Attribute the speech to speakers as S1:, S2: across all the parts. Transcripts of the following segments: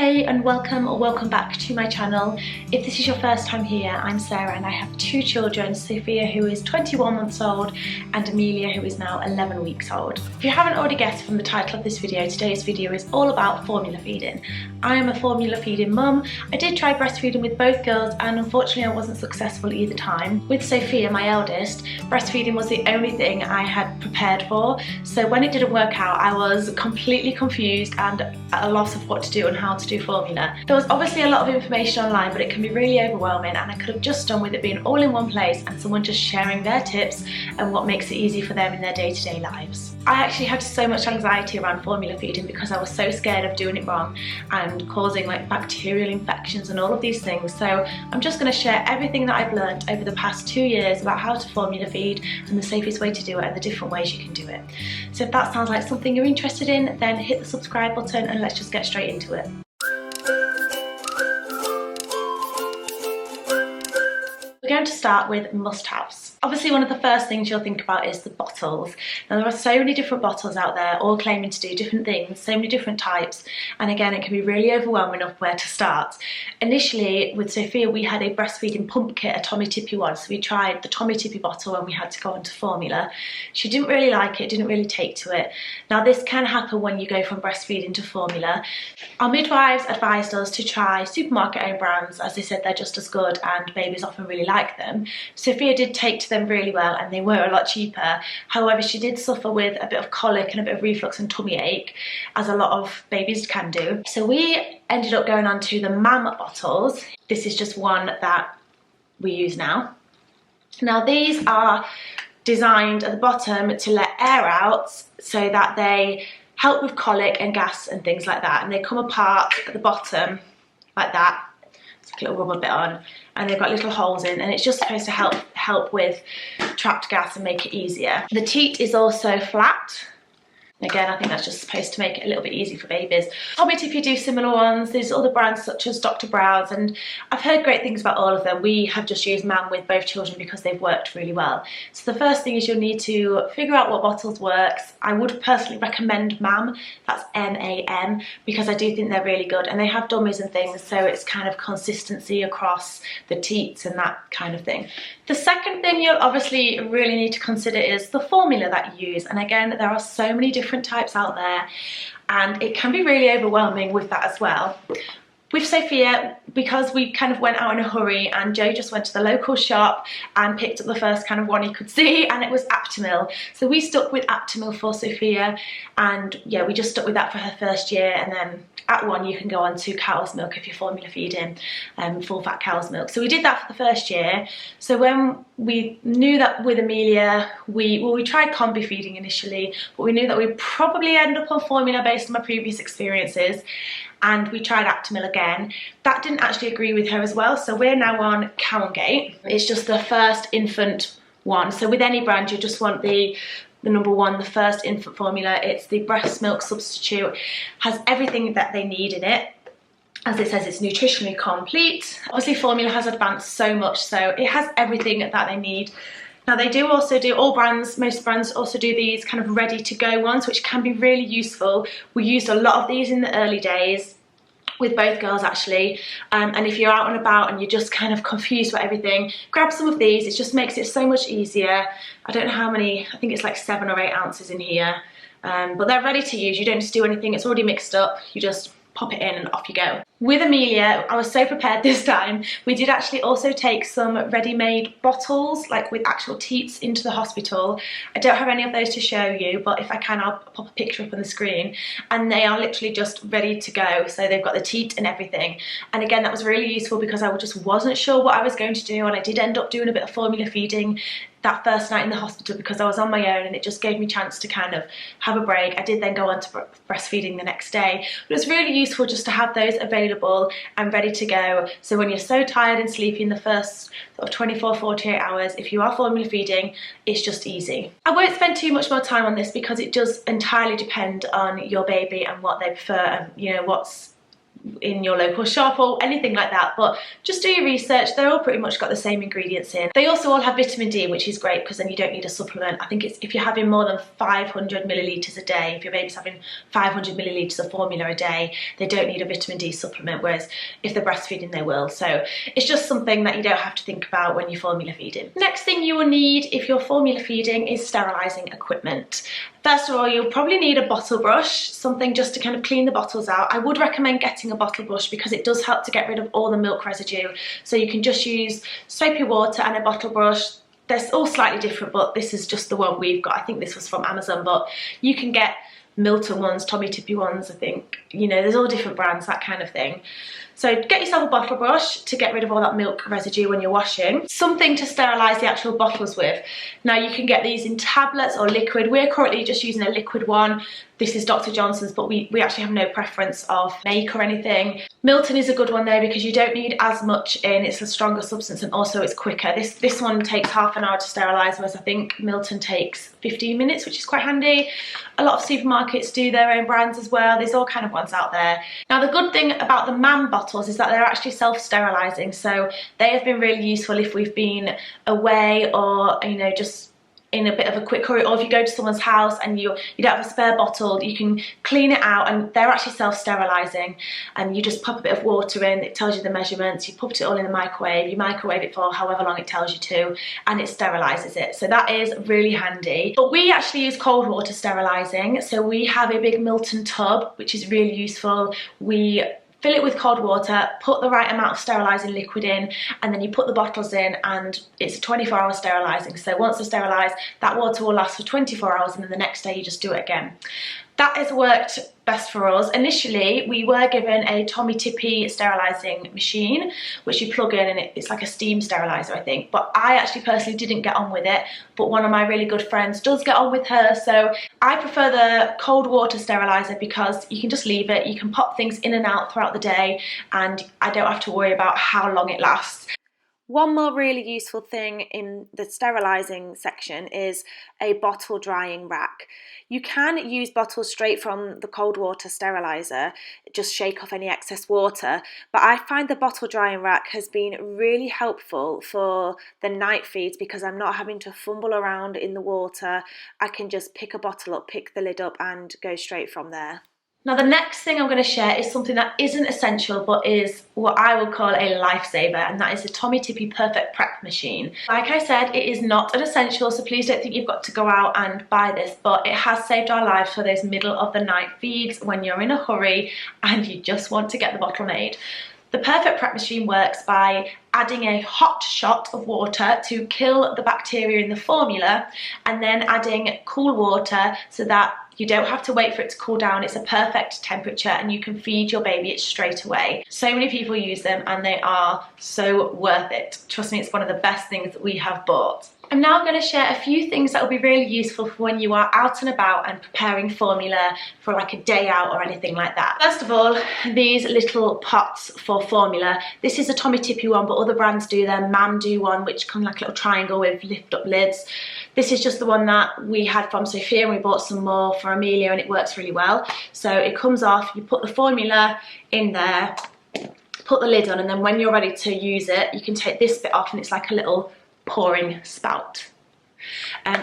S1: Hey and welcome or welcome back to my channel. If this is your first time here, I'm Sarah and I have two children, Sophia who is 21 months old and Amelia who is now 11 weeks old. If you haven't already guessed from the title of this video, today's video is all about formula feeding. I am a formula feeding mum. I did try breastfeeding with both girls and unfortunately I wasn't successful either time. With Sophia, my eldest, breastfeeding was the only thing I had prepared for, so when it didn't work out I was completely confused and at a loss of what to do and how to do formula. There was obviously a lot of information online, but it can be really overwhelming, and I could have just done with it being all in one place and someone just sharing their tips and what makes it easy for them in their day-to-day lives. I actually had so much anxiety around formula feeding because I was so scared of doing it wrong and causing like bacterial infections and all of these things. So I'm just going to share everything that I've learned over the past 2 years about how to formula feed and the safest way to do it and the different ways you can do it. So if that sounds like something you're interested in, then hit the subscribe button and let's just get straight into it. We're going to start with must-haves. Obviously one of the first things you'll think about is the bottles. Now there are so many different bottles out there, all claiming to do different things, so many different types, and again it can be really overwhelming of where to start. Initially with Sophia we had a breastfeeding pump kit, a Tommy Tippy one, so we tried the Tommy Tippy bottle when we had to go onto formula. She didn't really like it, didn't really take to it. Now this can happen when you go from breastfeeding to formula. Our midwives advised us to try supermarket owned brands as they said they're just as good and babies often really like them. Sophia did take to them really well and they were a lot cheaper. However, she did suffer with a bit of colic and a bit of reflux and tummy ache, as a lot of babies can do. So we ended up going on to the MAM bottles. This is just one that we use now. Now these are designed at the bottom to let air out so that they help with colic and gas and things like that, and they come apart at the bottom like that. It's like a little rubber bit on, and they've got little holes in, and it's just supposed to help with trapped gas and make it easier. The teat is also flat. Again, I think that's just supposed to make it a little bit easy for babies. Tommy Tippy do similar ones. There's other brands such as Dr. Brown's, and I've heard great things about all of them. We have just used MAM with both children because they've worked really well. So the first thing is you'll need to figure out what bottles works. I would personally recommend MAM, that's M-A-M, because I do think they're really good, and they have dummies and things, so it's kind of consistency across the teats and that kind of thing. The second thing you'll obviously really need to consider is the formula that you use, and again there are so many different types out there and it can be really overwhelming with that as well. With Sophia, because we kind of went out in a hurry and Joe just went to the local shop and picked up the first kind of one he could see, and it was Aptamil. So we stuck with Aptamil for Sophia, and yeah, we just stuck with that for her first year, and then at 1 you can go on to cow's milk if you're formula feeding, full fat cow's milk. So we did that for the first year. So when we knew that with Amelia, we tried combi feeding initially, but we knew that we'd probably end up on formula based on my previous experiences, and we tried Aptamil again. That didn't actually agree with her as well, so we're now on Cowgate. It's just the first infant one. So with any brand you just want the number one, the first infant formula. It's the breast milk substitute, has everything that they need in it. As it says, it's nutritionally complete. Obviously formula has advanced so much, so it has everything that they need. Now they do also do, most brands also do these kind of ready to go ones, which can be really useful. We used a lot of these in the early days with both girls actually, and if you're out and about and you're just kind of confused about everything, grab some of these. It just makes it so much easier. I don't know how many, I think it's like 7 or 8 ounces in here, but they're ready to use. You don't just do anything, it's already mixed up, you just pop it in and off you go. With Amelia, I was so prepared this time. We did actually also take some ready-made bottles, like with actual teats, into the hospital. I don't have any of those to show you, but if I can, I'll pop a picture up on the screen. And they are literally just ready to go. So they've got the teat and everything. And again, that was really useful because I just wasn't sure what I was going to do, and I did end up doing a bit of formula feeding that first night in the hospital because I was on my own, and it just gave me a chance to kind of have a break. I did then go on to breastfeeding the next day, but it's really useful just to have those available and ready to go. So when you're so tired and sleepy in the first sort of 24-48 hours, if you are formula feeding, it's just easy. I won't spend too much more time on this because it does entirely depend on your baby and what they prefer and you know what's in your local shop or anything like that, but just do your research. They're all pretty much got the same ingredients in. They also all have vitamin D, which is great because then you don't need a supplement. I think it's if you're having more than 500 millilitres a day, if your baby's having 500 millilitres of formula a day, they don't need a vitamin D supplement, whereas if they're breastfeeding they will. So it's just something that you don't have to think about when you're formula feeding. Next thing you will need if you're formula feeding is sterilising equipment. First of all, you'll probably need a bottle brush, something just to kind of clean the bottles out. I would recommend getting a bottle brush because it does help to get rid of all the milk residue. So you can just use soapy water and a bottle brush. They're all slightly different, but this is just the one we've got. I think this was from Amazon, but you can get Milton ones, Tommy Tippy ones, I think. You know, there's all different brands, that kind of thing. So get yourself a bottle brush to get rid of all that milk residue when you're washing. Something to sterilise the actual bottles with. Now you can get these in tablets or liquid. We're currently just using a liquid one. This is Dr. Johnson's, but we actually have no preference of make or anything. Milton is a good one though because you don't need as much in. It's a stronger substance and also it's quicker. This one takes half an hour to sterilise, whereas I think Milton takes 15 minutes, which is quite handy. A lot of supermarkets do their own brands as well. There's all kind of ones out there. Now the good thing about the MAM bottles is that they're actually self-sterilising, so they have been really useful if we've been away or, you know, just in a bit of a quick hurry, or if you go to someone's house and you don't have a spare bottle, you can clean it out and they're actually self-sterilising, and you just pop a bit of water in, it tells you the measurements, you pop it all in the microwave, you microwave it for however long it tells you to, and it sterilises it. So that is really handy. But we actually use cold water sterilising, so we have a big Milton tub, which is really useful. We fill it with cold water, put the right amount of sterilising liquid in, and then you put the bottles in, and it's 24-hour sterilising. So once they're sterilised, that water will last for 24 hours, and then the next day you just do it again. That has worked best for us. Initially, we were given a Tommy Tippy sterilising machine, which you plug in and it's like a steam steriliser, I think. But I actually personally didn't get on with it, but one of my really good friends does get on with her. So I prefer the cold water steriliser because you can just leave it, you can pop things in and out throughout the day, and I don't have to worry about how long it lasts. One more really useful thing in the sterilising section is a bottle drying rack. You can use bottles straight from the cold water steriliser, just shake off any excess water, but I find the bottle drying rack has been really helpful for the night feeds because I'm not having to fumble around in the water. I can just pick a bottle up, pick the lid up and go straight from there. Now the next thing I'm going to share is something that isn't essential but is what I would call a lifesaver, and that is the Tommy Tippy Perfect Prep Machine. Like I said, it is not an essential, so please don't think you've got to go out and buy this, but it has saved our lives for those middle of the night feeds when you're in a hurry and you just want to get the bottle made. The Perfect Prep Machine works by adding a hot shot of water to kill the bacteria in the formula, and then adding cool water so that you don't have to wait for it to cool down. It's a perfect temperature and you can feed your baby it straight away. So many people use them and they are so worth it. Trust me, it's one of the best things that we have bought. And now I'm going to share a few things that will be really useful for when you are out and about and preparing formula for like a day out or anything like that. First of all, these little pots for formula. This is a Tommy Tippy one, but other brands do them. MAM do one, which comes like a little triangle with lift up lids. This is just the one that we had from Sophia, and we bought some more for Amelia, and it works really well. So it comes off, you put the formula in there, put the lid on, and then when you're ready to use it, you can take this bit off and it's like a little pouring spout.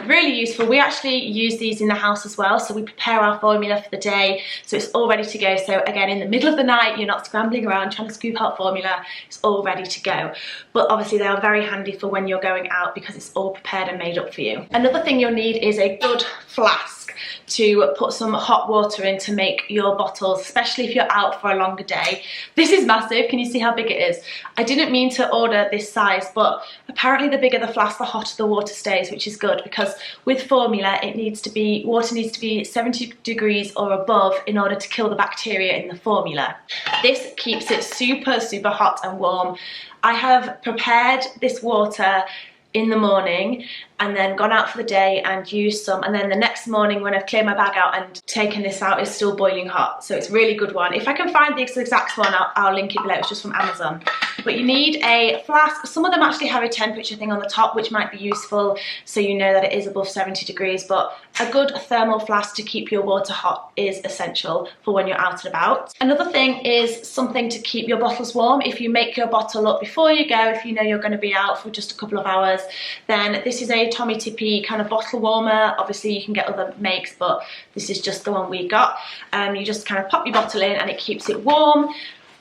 S1: Really useful. We actually use these in the house as well, so we prepare our formula for the day so it's all ready to go. So again, in the middle of the night you're not scrambling around trying to scoop out formula, it's all ready to go. But obviously they are very handy for when you're going out because it's all prepared and made up for you. Another thing you'll need is a good flask to put some hot water in to make your bottles, especially if you're out for a longer day. This is massive, can you see how big it is? I didn't mean to order this size, but apparently the bigger the flask, the hotter the water stays, which is good because with formula water needs to be 70 degrees or above in order to kill the bacteria in the formula. This keeps it super, super hot and warm. I have prepared this water in the morning and then gone out for the day and used some, and then the next morning when I've cleared my bag out and taken this out, it's still boiling hot. So it's a really good one. If I can find the exact one, I'll link it below. It's just from Amazon. But you need a flask. Some of them actually have a temperature thing on the top, which might be useful so you know that it is above 70 degrees, but a good thermal flask to keep your water hot is essential for when you're out and about. Another thing is something to keep your bottles warm. If you make your bottle up before you go, if you know you're going to be out for just a couple of hours, then this is a Tommee Tippee kind of bottle warmer. Obviously you can get other makes, but this is just the one we got. You just kind of pop your bottle in and it keeps it warm.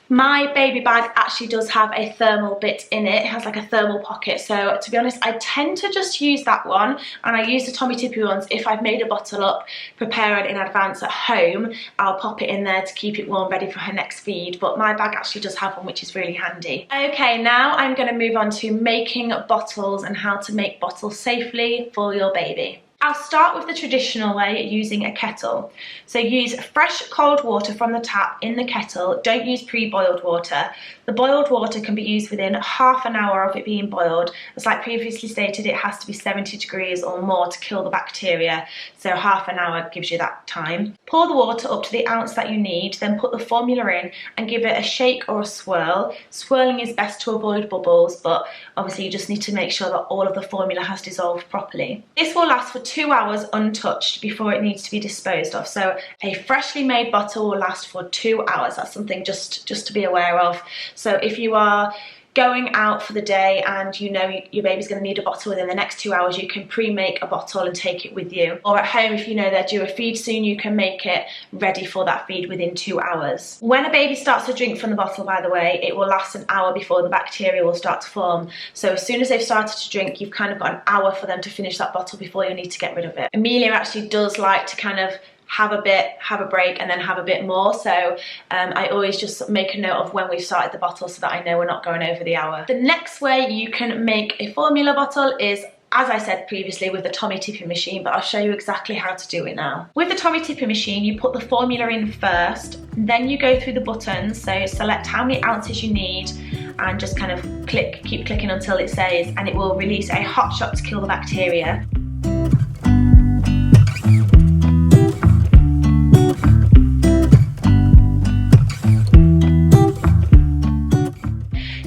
S1: My baby bag actually does have a thermal bit in it. It has like a thermal pocket. So to be honest, I tend to just use that one, and I use the Tommee Tippee ones if I've made a bottle up, prepare it in advance at home. I'll pop it in there to keep it warm, ready for her next feed. But my bag actually does have one, which is really handy. Okay, now I'm going to move on to making bottles and how to make bottles safely for your baby. I'll start with the traditional way, using a kettle. So use fresh cold water from the tap in the kettle. Don't use pre-boiled water. The boiled water can be used within half an hour of it being boiled. As like previously stated, it has to be 70 degrees or more to kill the bacteria. So half an hour gives you that time. Pour the water up to the ounce that you need, then put the formula in and give it a shake or a swirl. Swirling is best to avoid bubbles, but obviously you just need to make sure that all of the formula has dissolved properly. This will last for 2 hours untouched before it needs to be disposed of. So a freshly made bottle will last for 2 hours. That's something just to be aware of. So if you are going out for the day and you know your baby's going to need a bottle within the next 2 hours, you can pre-make a bottle and take it with you. Or at home, if you know they're due a feed soon, you can make it ready for that feed within 2 hours. When a baby starts to drink from the bottle, by the way, it will last an hour before the bacteria will start to form. So as soon as they've started to drink, you've kind of got an hour for them to finish that bottle before you need to get rid of it. Amelia actually does like to kind of have a bit, have a break, and then have a bit more. So I always just make a note of when we've started the bottle so that I know we're not going over the hour. The next way you can make a formula bottle is, as I said previously, with the Tommee Tippee machine, but I'll show you exactly how to do it now. With the Tommee Tippee machine, you put the formula in first, then you go through the buttons, so select how many ounces you need and just kind of keep clicking until it says, and it will release a hot shot to kill the bacteria.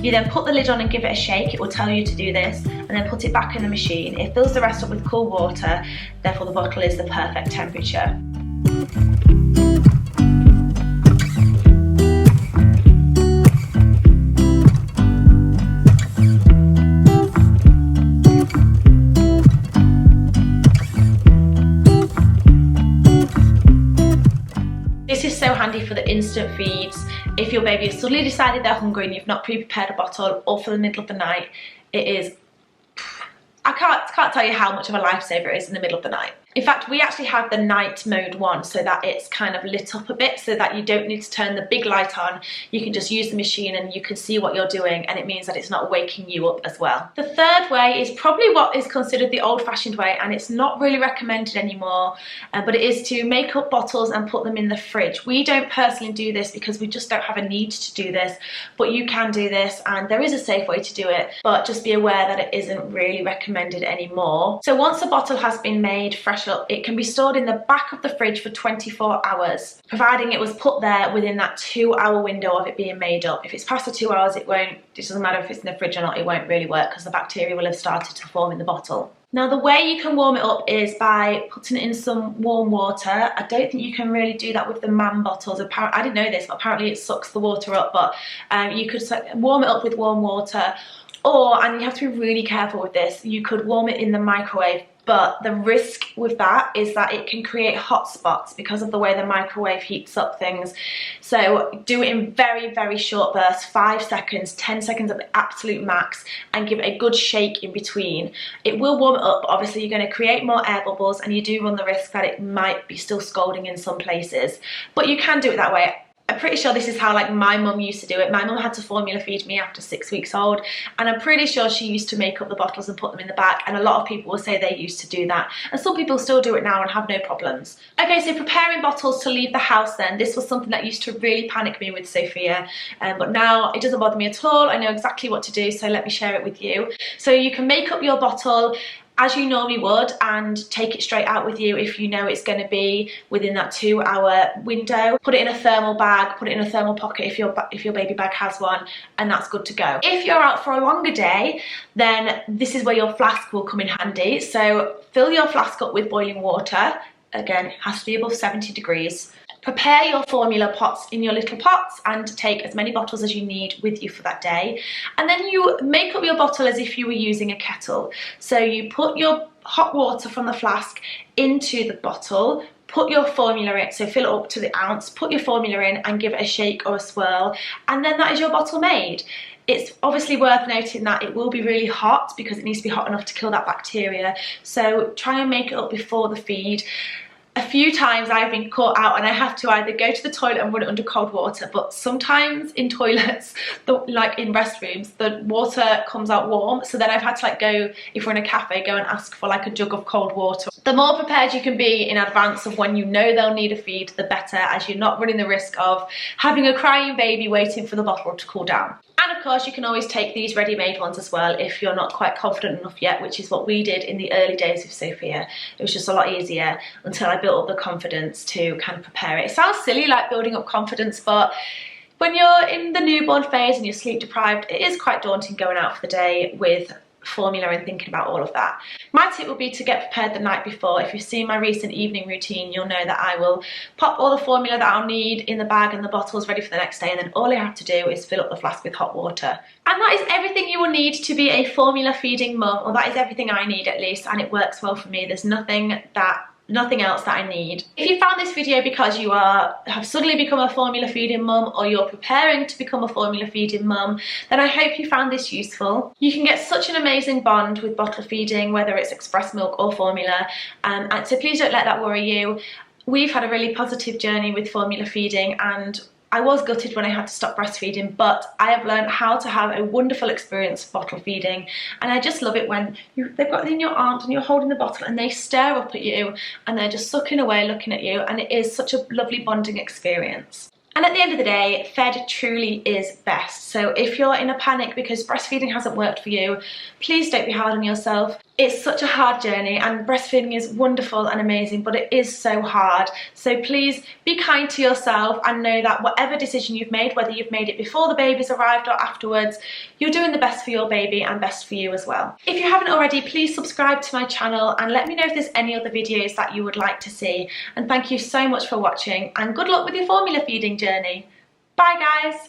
S1: You then put the lid on and give it a shake. It will tell you to do this, and then put it back in the machine. It fills the rest up with cool water, therefore the bottle is the perfect temperature. This is so handy for the instant feeds. If your baby has suddenly decided they're hungry and you've not pre-prepared a bottle, or for the middle of the night, it is, I can't tell you how much of a lifesaver it is in the middle of the night. In fact, we actually have the night mode one so that it's kind of lit up a bit so that you don't need to turn the big light on. You can just use the machine and you can see what you're doing, and it means that it's not waking you up as well. The third way is probably what is considered the old-fashioned way, and it's not really recommended anymore, but it is to make up bottles and put them in the fridge. We don't personally do this because we just don't have a need to do this, but you can do this, and there is a safe way to do it, but just be aware that it isn't really recommended anymore. So once a bottle has been made fresh up, it can be stored in the back of the fridge for 24 hours, providing it was put there within that 2 hour window of it being made up. If it's past the 2 hours, it doesn't matter if it's in the fridge or not, it won't really work because the bacteria will have started to form in the bottle. Now the way you can warm it up is by putting it in some warm water. I don't think you can really do that with the MAM bottles. I didn't know this, but apparently it sucks the water up, but you could warm it up with warm water, or, and you have to be really careful with this, you could warm it in the microwave. But the risk with that is that it can create hot spots because of the way the microwave heats up things. So do it in very, very short bursts, 5 seconds, 10 seconds at the absolute max, and give it a good shake in between. It will warm it up, but obviously you're going to create more air bubbles, and you do run the risk that it might be still scalding in some places. But you can do it that way. I'm pretty sure this is how like my mum used to do it. My mum had to formula feed me after 6 weeks old, and I'm pretty sure she used to make up the bottles and put them in the back, and a lot of people will say they used to do that, and some people still do it now and have no problems. Okay, so preparing bottles to leave the house then. This was something that used to really panic me with Sophia, but now it doesn't bother me at all. I know exactly what to do, so let me share it with you. So you can make up your bottle as you normally would and take it straight out with you if you know it's going to be within that 2-hour window. Put it in a thermal bag, put it in a thermal pocket if your baby bag has one, and that's good to go. If you're out for a longer day, then this is where your flask will come in handy. So fill your flask up with boiling water. Again, it has to be above 70 degrees. Prepare your formula pots in your little pots and take as many bottles as you need with you for that day. And then you make up your bottle as if you were using a kettle. So you put your hot water from the flask into the bottle, put your formula in, so fill it up to the ounce, put your formula in and give it a shake or a swirl, and then that is your bottle made. It's obviously worth noting that it will be really hot because it needs to be hot enough to kill that bacteria. So try and make it up before the feed. A few times I've been caught out and I have to either go to the toilet and run it under cold water, but sometimes in toilets, like in restrooms, the water comes out warm, so then I've had to like go, if we're in a cafe, go and ask for like a jug of cold water. The more prepared you can be in advance of when you know they'll need a feed, the better, as you're not running the risk of having a crying baby waiting for the bottle to cool down. And of course you can always take these ready-made ones as well if you're not quite confident enough yet, which is what we did in the early days with Sophia. It was just a lot easier until I built up the confidence to kind of prepare it. It sounds silly, like building up confidence, but when you're in the newborn phase and you're sleep deprived, it is quite daunting going out for the day with formula and thinking about all of that. My tip would be to get prepared the night before. If you've seen my recent evening routine, you'll know that I will pop all the formula that I'll need in the bag and the bottles ready for the next day, and then all I have to do is fill up the flask with hot water. And that is everything you will need to be a formula feeding mum, or that is everything I need at least, and it works well for me. There's nothing else that I need. If you found this video because you have suddenly become a formula feeding mum, or you're preparing to become a formula feeding mum, then I hope you found this useful. You can get such an amazing bond with bottle feeding, whether it's express milk or formula, and so please don't let that worry you. We've had a really positive journey with formula feeding, and I was gutted when I had to stop breastfeeding, but I have learned how to have a wonderful experience bottle feeding, and I just love it when they've got it in your arms and you're holding the bottle and they stare up at you and they're just sucking away looking at you, and it is such a lovely bonding experience. And at the end of the day, fed truly is best. So if you're in a panic because breastfeeding hasn't worked for you, please don't be hard on yourself. It's such a hard journey, and breastfeeding is wonderful and amazing, but it is so hard. So please be kind to yourself and know that whatever decision you've made, whether you've made it before the baby's arrived or afterwards, you're doing the best for your baby and best for you as well. If you haven't already, please subscribe to my channel and let me know if there's any other videos that you would like to see. And thank you so much for watching, and good luck with your formula feeding journey. Bye guys!